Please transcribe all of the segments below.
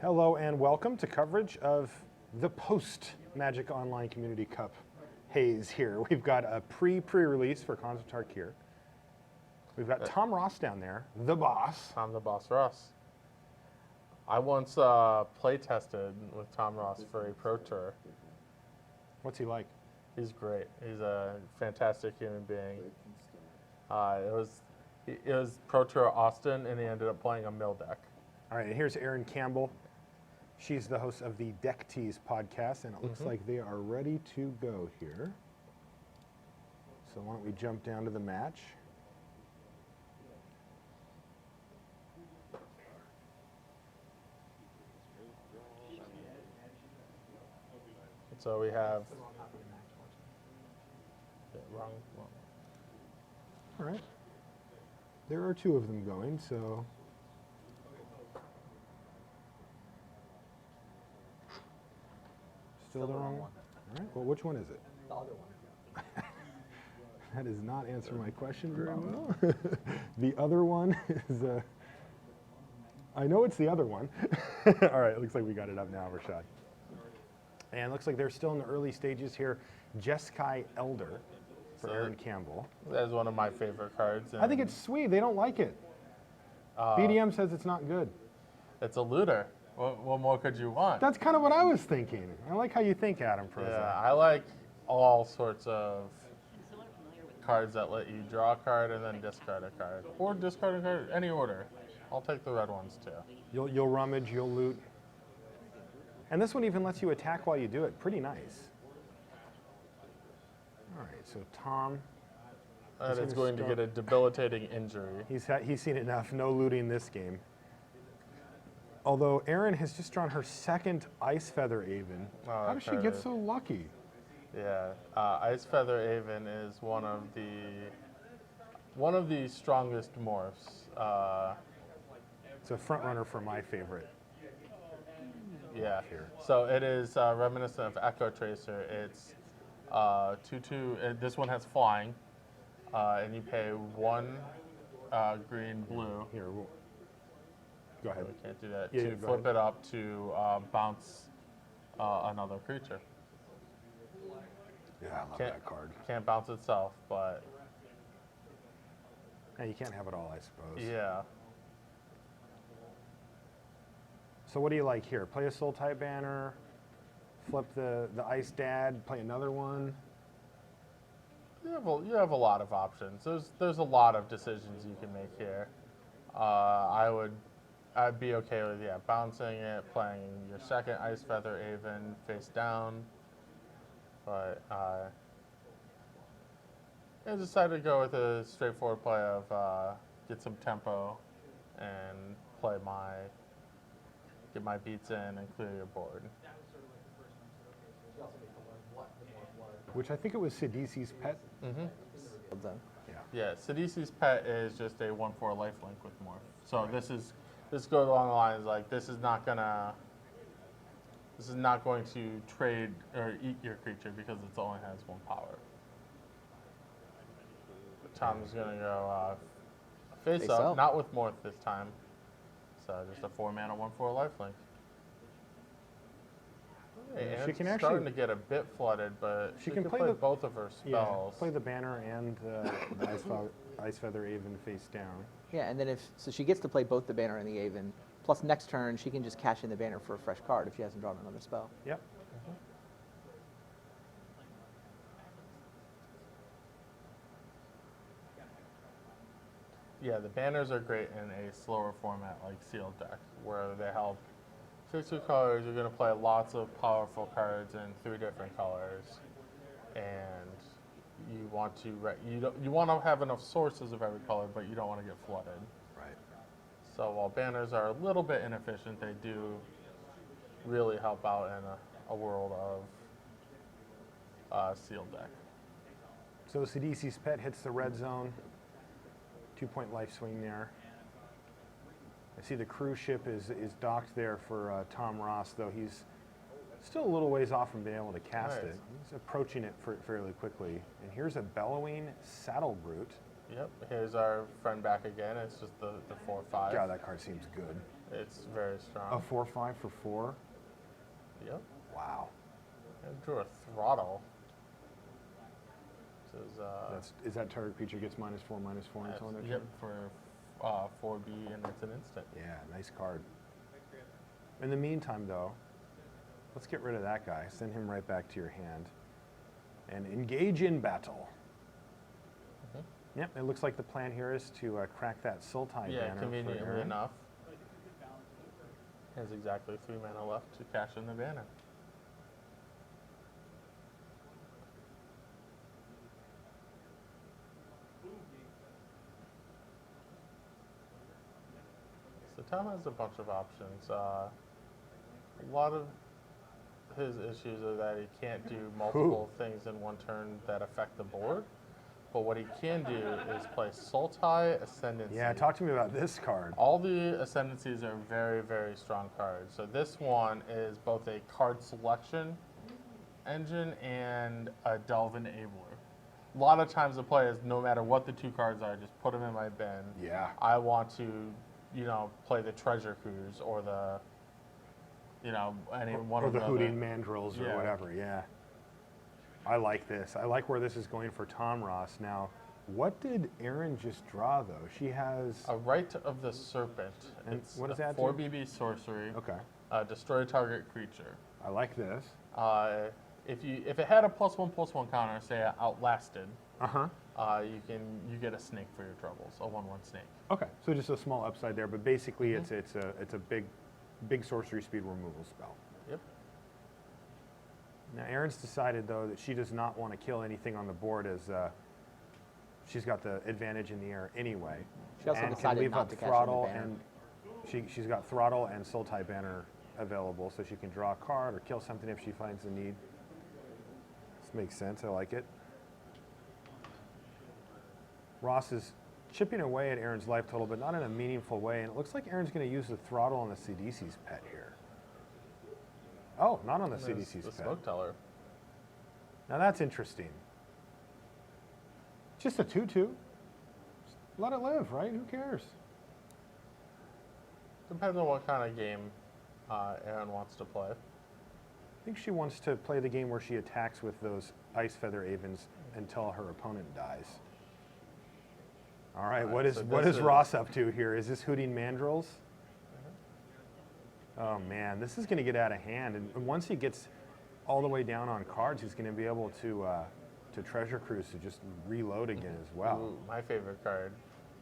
Hello and welcome to coverage of the post-Magic Online Community Cup haze here. We've got a pre-release for Khans of Tarkir. We've got Tom Ross down there, the boss. Tom the Boss Ross. I once play tested with Tom Ross for a pro tour. What's he like? He's great. He's a fantastic human being. It was pro tour Austin, and he ended up playing a mill deck. All right, and here's Erin Campbell. She's the host of the Deck Tease podcast, and it looks like they are ready to go here. So why don't we jump down to the match? So we have. Wrong. All right. There are two of them going, so. Still the wrong one? All right, well, which one is it? The other one. That does not answer my question very well. The other one is, I know it's the other one. All right, looks like we got it up now, Rashad. And looks like they're still in the early stages here. Jeskai Elder for Erin Campbell. That's one of my favorite cards. I think it's sweet. They don't like it. BDM says it's not good. It's a looter. What more could you want? That's kind of what I was thinking. I like how you think, Adam Proza. Yeah, I like all sorts of cards that let you draw a card and then discard a card. Or discard a card, any order. I'll take the red ones too. You'll rummage, you'll loot. And this one even lets you attack while you do it. Pretty nice. All right, so Tom. And it's going to get a debilitating injury. He's seen enough. No looting this game. Although Erin has just drawn her second Ice Feather Aven. How does she get so lucky? Yeah, Ice Feather Aven is one of the strongest morphs. It's a front runner for my favorite. Yeah. So it is reminiscent of Echo Tracer. It's 2/2. This one has flying, and you pay one green blue. Here, go ahead. We can't do that. Yeah, to go flip ahead. it up to bounce another creature. Yeah, I love Can't- that card. Can't bounce itself, but Yeah, you can't have it all, I suppose. yeah. So what do you like here? Play a Soul Type banner, flip the Ice Dad, play another one. You have a lot of options. There's a lot of decisions you can make here. I'd be okay with bouncing it, playing your second Ice Feather Aven face down, but I decided to go with a straightforward play of get some tempo and get my beats in and clear your board. Which I think it was Sidisi's pet. Well done. Yeah, Sidisi's pet is just a 1/4 lifelink with morph. So this goes along the lines like this is not going to trade or eat your creature because it only has 1 power. But Tom's gonna go face up, up. not with morph this time. So just a 4-mana 1/4 lifelink. And She can starting actually- to get a bit flooded, but she can can play play the- both of her Yeah, spells. play the banner and the Ice Feather Aven face down. Yeah, and then so she gets to play both the banner and the Aven. Plus next turn she can just cash in the banner for a fresh card if she hasn't drawn another spell. Yep. Yeah, the banners are great in a slower format like sealed deck, where they help fix your colors. You're going to play lots of powerful cards in 3 different colors, and you want to have enough sources of every color, but you don't want to get flooded. Right. So while banners are a little bit inefficient, they do really help out in a world of sealed deck. So Sidisi's pet hits the red zone. 2-point life swing there. I see the cruise ship is docked there for Tom Ross, though he's still a little ways off from being able to cast Nice. it. He's approaching it fairly quickly. And here's a Bellowing Saddle Brute. Yep, here's our friend back again. It's just the 4/5. God, that card seems good. It's very A strong. 4/5 for 4. Yep. Wow. And drew a throttle. This is Is that target creature gets -4/-4 until next yep, turn? for 4B, and it's an instant. Yeah, nice card. In the meantime, though, let's get rid of that guy. Send him right back to your hand. And engage in battle. Mhm. Yep, it looks like the plan here is to crack that Sultai Yeah, banner for conveniently Aaron. enough. Has exactly 3 mana left to cash in the banner. So Tom has a bunch of options. A lot of his issues are that he can't do multiple things in one turn that affect the board. But what he can do is play Sultai Ascendancy. Yeah, talk to me about this card. All the Ascendancies are very, very strong cards. So this one is both a card selection engine and a Delve Enabler. A lot of times the play is no matter what the 2 cards are, just put them in my bin. Yeah. I want to, play the Treasure Cruise or the, any one Or of the the Hooting Mandrills or Yeah. whatever, yeah. I like this. I like where this is going for Tom Ross. Now, what did Aaron just draw, though? She has... A Rite of the Serpent. And It's what does a that do? 4 BB sorcery. Okay. Destroy target creature. I like this. If it had a +1/+1 counter, say Outlasted, Uh-huh. you get a snake for your troubles, a 1/1 snake. Okay, so just a small upside there, but basically it's a big sorcery speed removal spell. Yep. Now Erin's decided though that she does not want to kill anything on the board as she's got the advantage in the air anyway. She also and can decided leave not up to cash in the throttle banner. and she's got throttle and Sultai banner available, so she can draw a card or kill something if she finds the need. This makes sense. I like it. Ross is chipping away at Aaron's life total, but not in a meaningful way. And it looks like Aaron's going to use the throttle on the CDC's pet here. Oh, not on the There's CDC's the pet. Smoke Teller. Now that's interesting. Just a 2/2. Let it live, right? Who cares? Depends on what kind of game Aaron wants to play. I think she wants to play the game where she attacks with those Ice Feather Avens until her opponent dies. All right, All what right, is so what this is Ross up to here? Is this Hooting Mandrills? Oh man, this is going to get out of hand. And once he gets all the way down on cards, he's going to be able to Treasure Cruise to just reload again as well. Ooh, my favorite card,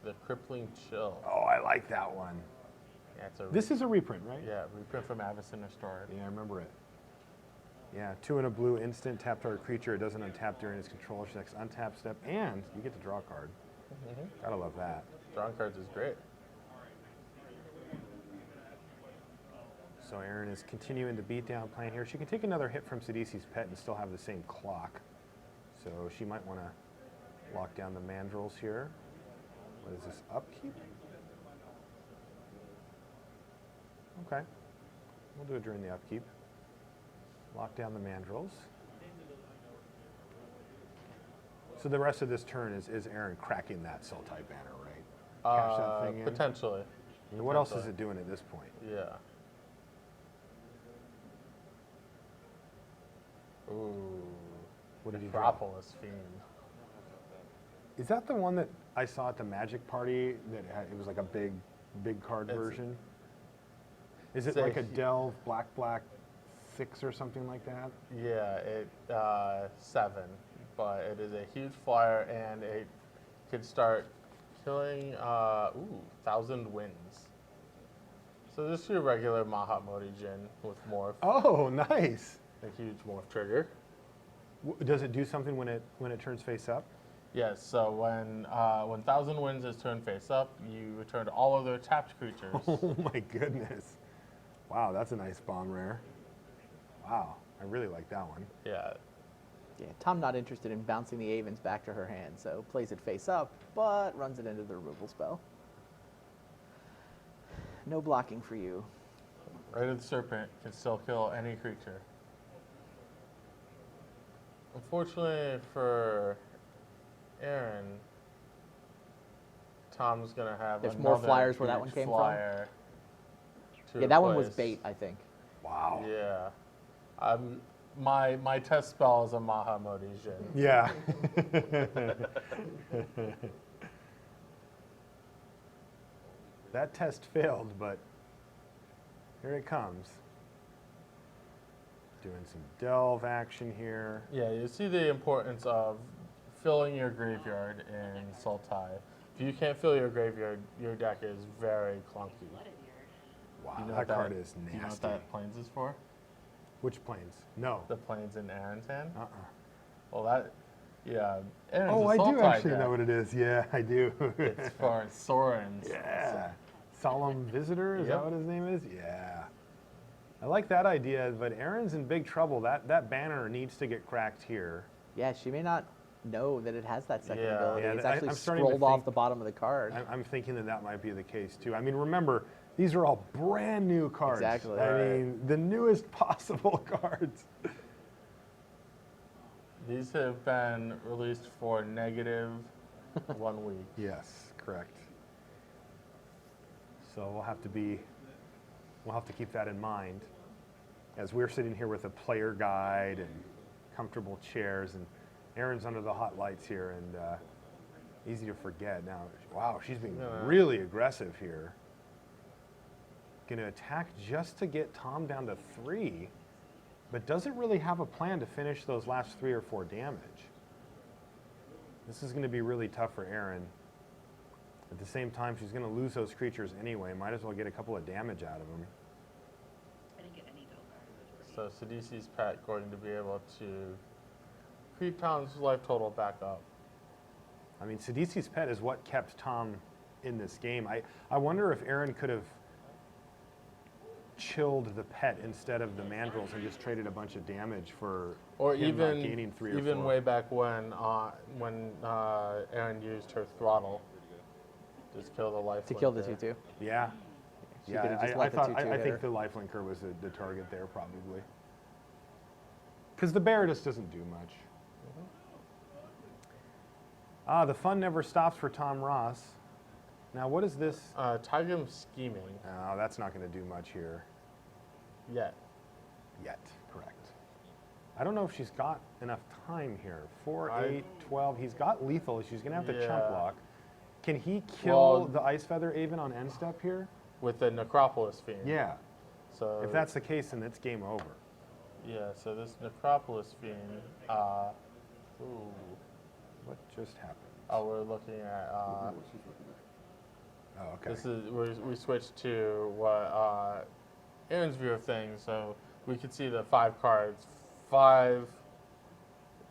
the Crippling Chill. Oh, I like that one. Yeah, it's a This is a reprint, right? yeah, reprint from Avacyn Restored. Yeah, I remember it. Yeah, 2 and a blue instant, tap target creature. It doesn't untap during its controller's next untap step, and you get to draw a card. Gotta love that. Drawing cards is great. So Aaron is continuing the beatdown plan here. She can take another hit from Sidisi's pet and still have the same clock. So she might want to lock down the mandrills here. What is this, upkeep? Okay, we'll do it during the upkeep. Lock down the mandrills. So the rest of this turn is Aaron cracking that Sultai banner, right? Cash that thing in. Potentially. And what else is it doing at this point? Yeah. Ooh. What did he draw? Necropolis Fiend. Is that the one that I saw at the Magic Party that had, it was like a big card It's- version? Is it it's a like a hu- Delve black 6 or something like that? Yeah, 7, but it is a huge flyer and it could start killing 1,000 Winds. So just your regular Mahamoti Jin with morph, Oh, nice. a huge morph trigger. Does it do something when it turns face up? Yes, so when 1,000 Winds is turned face up, you return all other tapped creatures. Oh my goodness. Wow, that's a nice bomb rare. Wow, I really like that one. Yeah, Yeah, Tom not interested in bouncing the Avens back to her hand, so plays it face up, but runs it into the removal spell. No blocking for you. Rite of the Serpent can still kill any creature. Unfortunately for Aaron, Tom's gonna have There's more another flyers where that huge one came from? flyer to Yeah, that one was replace. bait, I think. Wow. Yeah. My test spell is a Mahamodi Jin. Yeah. That test failed, but here it comes. Doing some delve action here. Yeah, you see the importance of filling your graveyard in Sultai. If you can't fill your graveyard, your deck is very clunky. Wow, You know that what card is Do you know what nasty. that plains is for? Which planes? No. The plains in Aaron's hand? Uh-uh. Well, that, yeah. Aaron's Oh, a I do Sultai actually deck. know what it is. Yeah, I do. It's for Soren's. Yeah. Solemn Visitor, is Yep. that what his name is? Yeah. I like that idea, but Aaron's in big trouble. That banner needs to get cracked here. Yeah, she may not know that it has that second Yeah. ability. Yeah, It's I- actually I'm starting to scrolled off think- the bottom of the card. I'm thinking that might be the case too. I mean, remember, these are all brand new cards. Exactly. I Right. mean, the newest possible cards. These have been released for negative 1 week. Yes, correct. So we'll have to keep that in mind as we're sitting here with a player guide and comfortable chairs, and Aaron's under the hot lights here, and easy to forget. Now, wow, she's being Yeah. really aggressive here. Going to attack just to get Tom down to 3, but doesn't really have a plan to finish those last 3 or 4 damage. This is going to be really tough for Aaron. At the same time, she's going to lose those creatures anyway. Might as well get a couple of damage out of them. I didn't get any dough. So Sidisi's pet going to be able to creep Tom's life total back up. I mean, Sidisi's pet is what kept Tom in this game. I wonder if Aaron could have chilled the pet instead of the mandrills and just traded a bunch of damage for Or him even not gaining 3 or 4. even way back when Aaron used her throttle, just kill the life. To kill the linker. 2/2. Yeah. She Yeah, could've just I let the thought 2/2 I hit think her. the lifelinker was the target there probably. Because the bear just doesn't do much. The fun never stops for Tom Ross. Now, what is this? Tigrum scheming Oh, that's not going to do much here yet. yet. Correct. I don't know if she's got enough time here. 4, I- 8, 12. He's got lethal. She's going to have to chump Yeah. block. Can he kill Well- the Ice Feather Aven on end step here? With the Necropolis Fiend. Yeah. So If that's the case, then it's game over. yeah, so this Necropolis Fiend. Ooh. What just happened? Oh, we're looking at. Oh, okay. This is we switched to what Aaron's view of things, so we could see the 5 cards, 5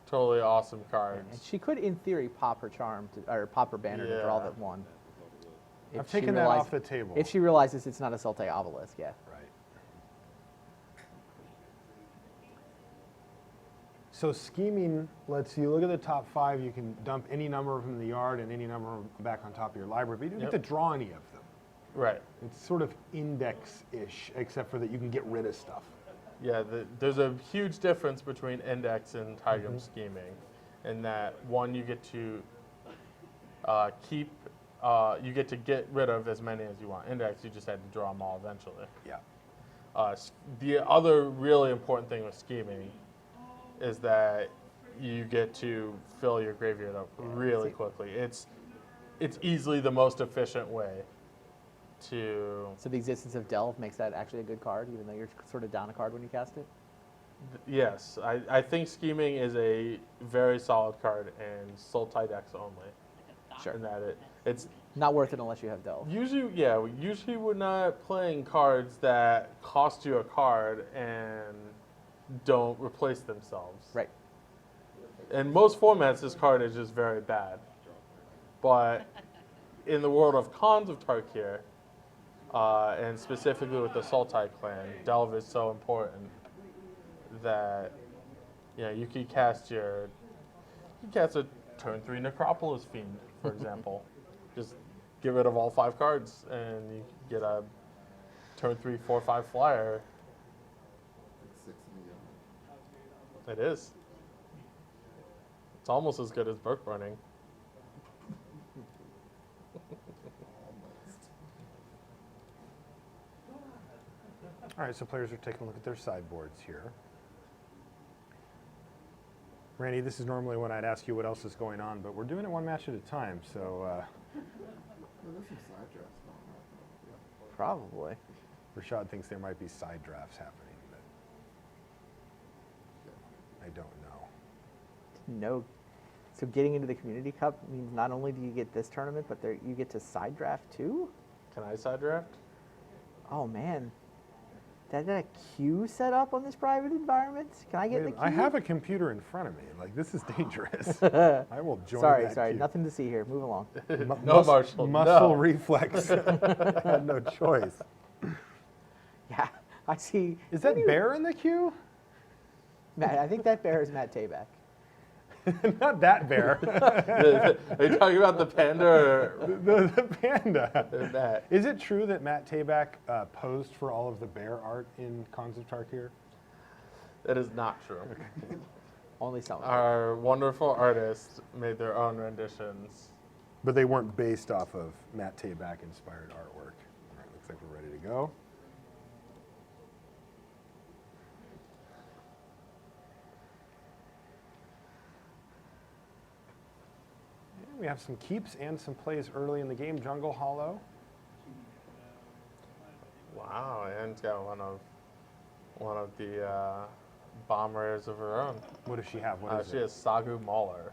totally awesome And cards. she could, in theory, pop her charm or pop her banner to draw Yeah. that one. I've If she taken that realize- off the table. If she realizes it's not a Sultai Obelisk, yeah. Right. So scheming lets you look at the top 5. You can dump any number of them in the yard and any number of them back on top of your library, but you don't Yep. get to draw any of them. Right. It's sort of index-ish, except for that you can get rid of stuff. Yeah, there's a huge difference between index and Tigrum scheming, in that one you get to keep, you get to get rid of as many as you want. Index, you just had to draw them all eventually. Yeah. The other really important thing with scheming is that you get to fill your graveyard up really quickly. It's easily the most efficient way to. So the existence of Delve makes that actually a good card, even though you're sort of down a card when you cast it. Yes, I think scheming is a very solid card in Sultai decks only. Sure. In that it's Not worth it unless you have Delve. usually we're not playing cards that cost you a card and don't replace themselves. Right. In most formats, this card is just very bad. But in the world of Khans of Tarkir, and specifically with the Sultai clan, Delve is so important that you could cast a turn 3 Necropolis Fiend, for example. Just get rid of all 5 cards and you get a turn 3, 4, 5 flyer. It is. It's almost as good as Burke Burning. All right, so players are taking a look at their sideboards here. Randy, this is normally when I'd ask you what else is going on, but we're doing it one match at a time, so Well, there's some side drafts going on. Yeah. Probably. Rashad thinks there might be side drafts happening, but I don't know. No. So getting into the Community Cup means not only do you get this tournament, but there, you get to side draft too? Can I side draft? Oh man. Did I get a queue set up on this private environment? Can I get in the Wait, queue? I have a computer in front of me. Like, this is dangerous. I will join Sorry, that sorry. queue. Nothing to see here. Move along. No, Marshall, Muscle no. reflex. I had no choice. Yeah, I see. Is that Bear in the queue? Matt, I think that bear is Matt Tabak. Not that bear. Are you talking about the panda or the panda. that? Is it true that Matt Tabak posed for all of the bear art in Khans of Tarkir? That is not true. Only some. of it. Our wonderful artists made their own renditions. But they weren't based off of Matt Tabak inspired artwork. All right, looks like we're ready to go. And we have some keeps and some plays early in the game. Jungle Hollow. Wow, Anne's got one of the bombers of her own. What does she have? What is She it? has Sagu Mauler.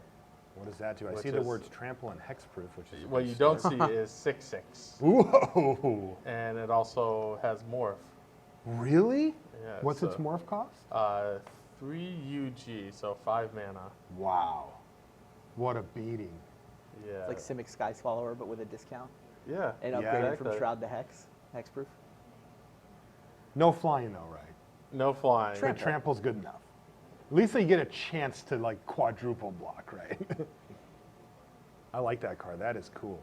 What does that do? I which see the is- words trample and hexproof, which is a What good you don't start. see is 6/6, Whoa! and it also has morph. Really? Yeah, What's its so, morph cost? 3 UG, so 5 mana. Wow. What a beating. Yeah. It's like Simic Sky Swallower, but with a discount. yeah. And Yeah. upgraded from Exactly. Shroud to Hex. Hexproof. No flying though, right? No flying. But trample's good enough. At least they get a chance to like quadruple block, right? I like that card. That is cool.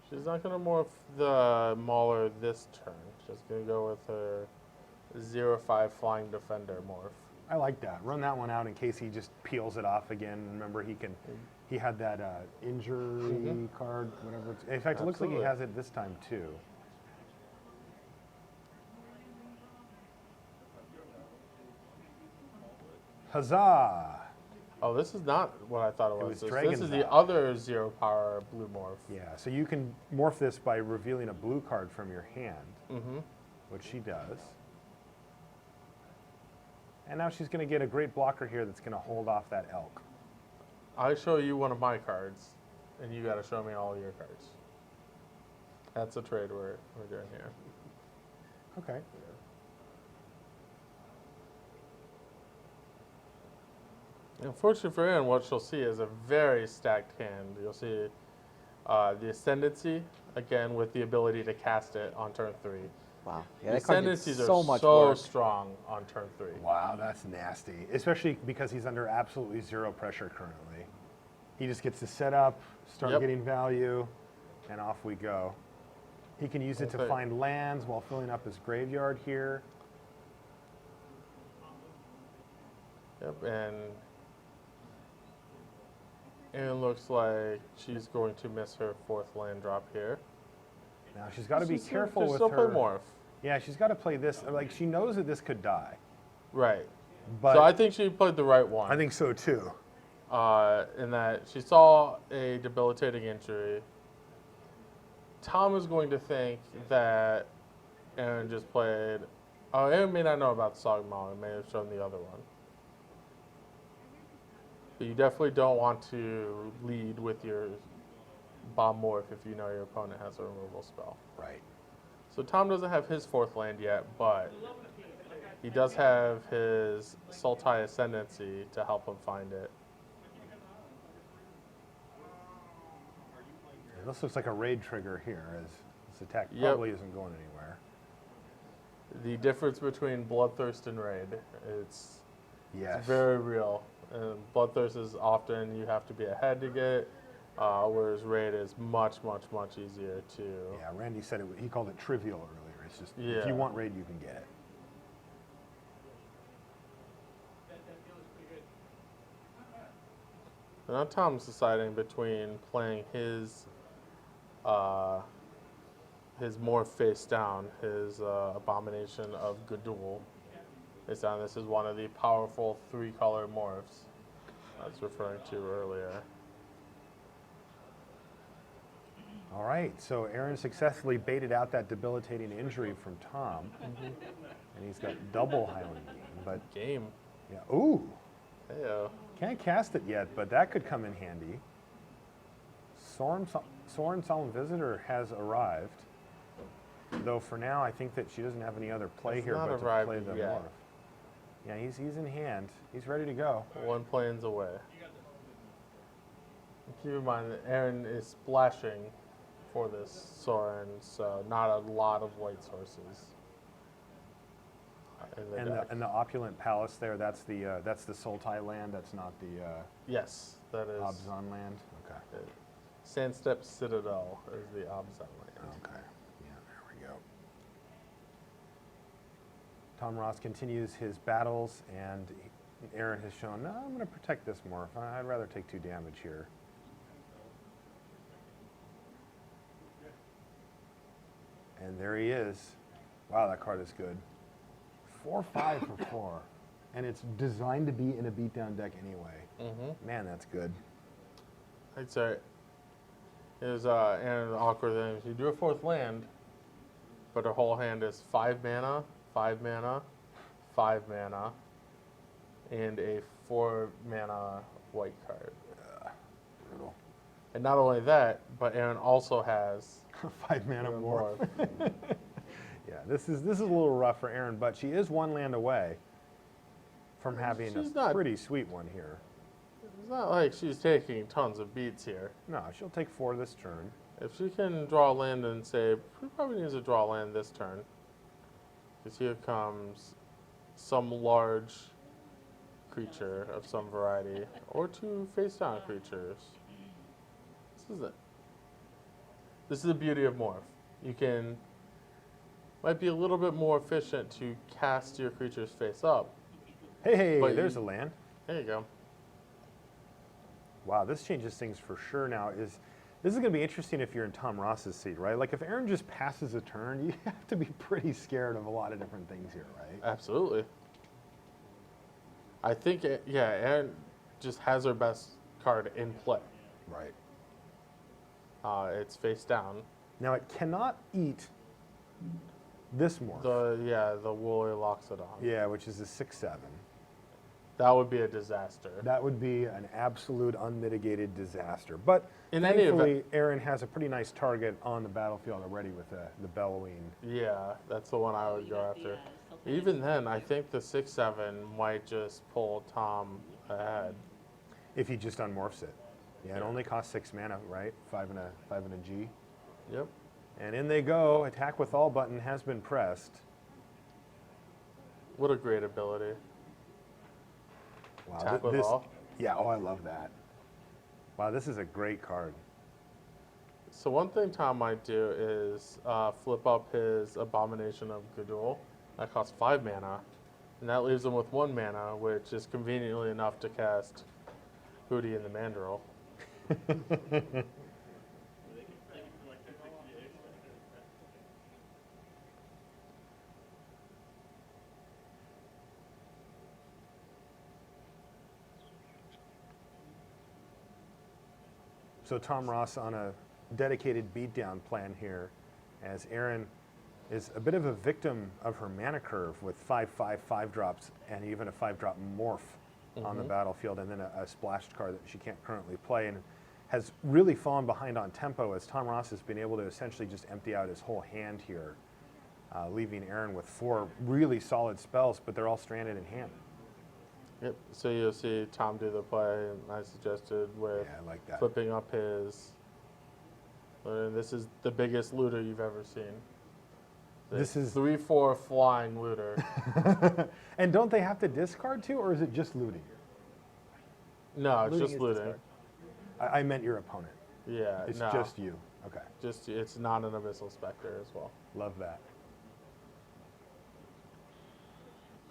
She's not going to morph the Mauler this turn. She's going to go with her 0/5 Flying Defender morph. I like that. Run that one out in case he just peels it off again. Remember, he had that injury card, whatever. In fact, it looks like he Absolutely. has it this time too. Huzzah! Oh, this is not what I thought it was. was This Dragon's is the Eye. other 0 power blue morph. Yeah, so you can morph this by revealing a blue card from your hand, Mm-hmm. which she does. And now she's going to get a great blocker here that's going to hold off that elk. I show you one of my cards, and you got to show me all your cards. That's a trade we're doing here. Okay. Unfortunately for Anne, what she'll see is a very stacked hand. You'll see the Ascendancy, again, with the ability to cast it on turn 3. Wow. The Yeah, that card did Ascendancies so are much so work. strong on turn 3. Wow, that's nasty. Especially because he's under absolutely zero pressure currently. He just gets to set up, start Yep. getting value, and off we go. He can use it to Okay. find lands while filling up his graveyard here. Yep, and it looks like she's going to miss her 4th land drop here. Now she's got to be She's careful she's with still her. play morph. Yeah, she's got to play this. Like she knows that this could die, Right. but So I think she played the right one. I think so too. In that she saw a debilitating injury. Tom is going to think that Aaron just played. Oh, Aaron may not know about the Saga Mall. He may have shown the other one. But you definitely don't want to lead with your bomb morph if you know your opponent has a removal spell. Right. So Tom doesn't have his 4th land yet, but he does have his Sultai Ascendancy to help him find it. This looks like a raid trigger here, as this attack Yep. probably isn't going anywhere. The difference between Bloodthirst and Raid, it's Yes. very real. And Bloodthirst is often you have to be ahead to get, whereas Raid is much, much, much easier to. Yeah, Randy said he called it trivial earlier. It's just if Yeah. you want raid, you can get it. So now Tom's deciding between playing his his morph face down, his Abomination of Gadul is down. This is one of the powerful 3-color morphs I was referring to earlier. All right, so Aaron successfully baited out that debilitating injury from Tom, and he's got double Highland Gain. But Game. yeah, ooh, Heyo. can't cast it yet, but that could come in handy. Soren Solemn Visitor has arrived, though for now I think that she doesn't have any other play It's here not but to arrived play the yet. morph. Yeah, he's in hand. He's ready to go. 1 planes away. Keep in mind that Aaron is splashing for this Soren, so not a lot of white sources. In the deck. And the opulent palace there, that's the Sultai land. That's not the Yes, that is. Abzan land. Okay. Sandstep Citadel is the Abzan land. Okay. Yeah, there we go. Tom Ross continues his battles, and Aaron has shown, no, I'm going to protect this morph. I'd rather take 2 damage here. And there he is. Wow, that card is good. 4/5 for 4. And it's designed to be in a beatdown deck anyway. Mm-hmm. Man, that's good. I'd say is Aaron the awkward thing is you do a 4th land, but her whole hand is 5 mana, 5 mana, 5 mana, and a 4 mana white card. Brutal. And not only that, but Aaron also has 5 mana more. morph. Yeah, this is a little rough for Aaron, but she is 1 land away from having She's a not- pretty sweet one here. It's not like she's taking tons of beats here. No, she'll take 4 this turn. If she can draw land and say, she probably needs to draw land this turn. Because here comes some large creature of some variety, or 2 face-down creatures. This is it. This is the beauty of Morph. You can, might be a little bit more efficient to cast your creatures face up. Hey, But there's you- a land. There you go. Wow, this changes things for sure now. This is going to be interesting if you're in Tom Ross's seat, right? Like if Aaron just passes a turn, you have to be pretty scared of a lot of different things here, right? Absolutely. I think, yeah, Aaron just has her best card in play. Right. It's face down. Now it cannot eat this morph. The Woolly Loxodon. Yeah, which is a 6/7. That would be a disaster. That would be an absolute unmitigated disaster. But In any thankfully, event- Aaron has a pretty nice target on the battlefield already with the Bellowing. Yeah, that's the one I would go after. Even then, I think the 6/7 might just pull Tom ahead. If he just unmorphs it. Yeah, it only costs 6 mana, right? 5 and a G. Yep. And in they go. Attack with all button has been pressed. What a great ability. Wow, Attack with all. Yeah, oh, I love that. Wow, this is a great card. So one thing Tom might do is flip up his Abomination of Gadul. That costs 5 mana. And that leaves him with 1 mana, which is conveniently enough to cast Hootie and the Mandrill. So Tom Ross on a dedicated beatdown plan here, as Aaron is a bit of a victim of her mana curve with 5/5 drops and even a 5-drop morph on the battlefield, and then a splashed card that she can't currently play, and has really fallen behind on tempo as Tom Ross has been able to essentially just empty out his whole hand here, leaving Aaron with 4 really solid spells, but they're all stranded in hand. Yep. So you'll see Tom do the play I suggested with Yeah, I like that. flipping up his. This is the biggest looter you've ever seen. This is 3/4 flying looter. And don't they have to discard too, or is it just looting? No, it's Looting just is looting. discard. I meant your opponent. Yeah, It's no, just you. Okay, just it's not an Abyssal Spectre as well. love that.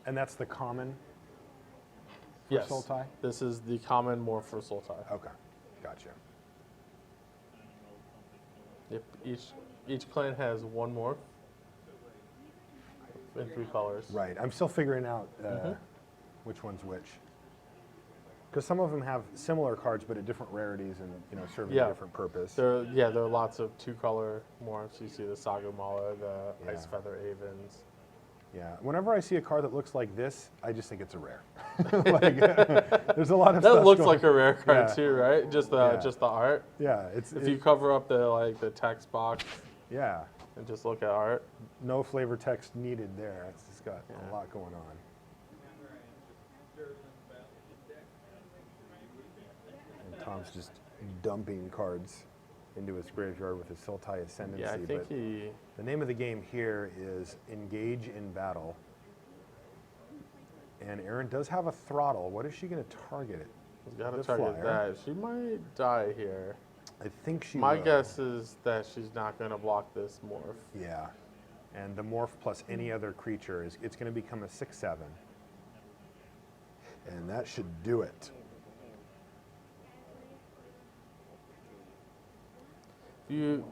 And that's the common for Yes, Sultai? this is the common morph for Sultai. Okay, gotcha. Yep, each clan has one morph in 3 colors. Right. I'm still figuring out which one's which. Because some of them have similar cards, but at different rarities and serving Yeah. a different purpose. There are lots of 2-color morphs. You see the Saga Mala, the Ice Yeah. Feather Avens. Yeah. Whenever I see a card that looks like this, I just think it's a rare. Like, there's a lot of That stuff looks going- like a rare card Yeah. too, right? Just the Yeah. art. Yeah. If you cover up the text box yeah. and just look at art. No flavor text needed there. It's just got Yeah. a lot going on. And Tom's just dumping cards into his graveyard with his Sultai Ascendancy. Yeah, I think but he. the name of the game here is Engage in Battle. And Aaron does have a throttle. What is she going to target it? He's got to The target flyer. that. She might die here. I think she My will. guess is that she's not going to block this morph. Yeah. And the morph plus any other creature it's going to become a 6/7. And that should do it. You.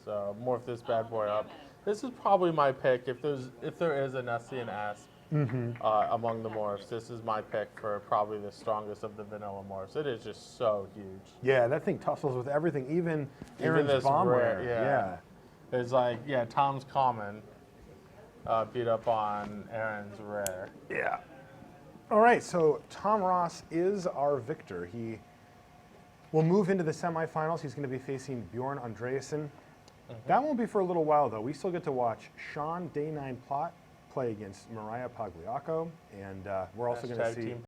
So morph this bad boy up. This is probably my pick. If there is a Nessian Asp among the morphs, this is my pick for probably the strongest of the vanilla morphs. It is just so huge. Yeah, that thing tussles with everything, even Aaron's this bomb rare, rare. yeah. It's like, Tom's common beat up on Aaron's rare. Yeah. All right, so Tom Ross is our victor. He will move into the semifinals. He's going to be facing Bjorn Andreasen. That won't be for a little while, though. We still get to watch Sean Day 9 Plot play against Mariah Pagliacco, and we're also going to Hashtag see Team